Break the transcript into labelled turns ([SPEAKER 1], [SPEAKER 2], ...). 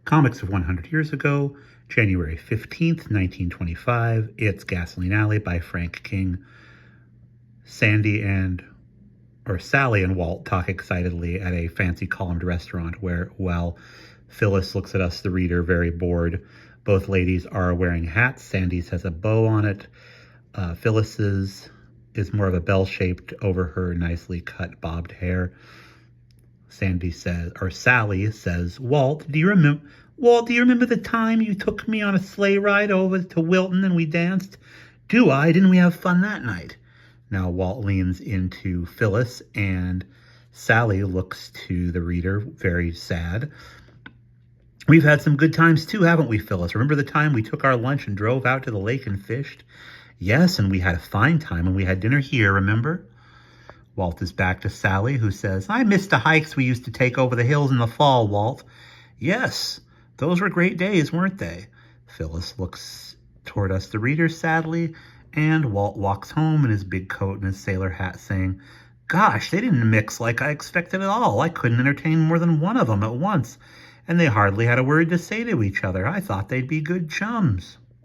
[SPEAKER 1] Comics of 100 Years Ago, January 15th, 1925. It's Gasoline Alley by Frank King. Sally and Walt talk excitedly at a fancy columned restaurant where, well, Phyllis looks at us, the reader, very bored. Both ladies are wearing hats. Sandy's has a bow on it. Phyllis's is more of a bell-shaped over her nicely cut bobbed hair. Sally says, Walt, do you remember the time you took me on a sleigh ride over to Wilton and we danced? Do I? Didn't we have fun that night? Now Walt leans into Phyllis and Sally looks to the reader, very sad. We've had some good times too, haven't we, Phyllis? Remember the time we took our lunch and drove out to the lake and fished? Yes, and we had a fine time and we had dinner here, remember? Walt is back to Sally, who says, I miss the hikes we used to take over the hills in the fall, Walt. Yes, those were great days, weren't they? Phyllis looks toward us, the reader, sadly, and Walt walks home in his big coat and his sailor hat, saying, Gosh, they didn't mix like I expected at all. I couldn't entertain more than one of them at once, and they hardly had a word to say to each other. I thought they'd be good chums.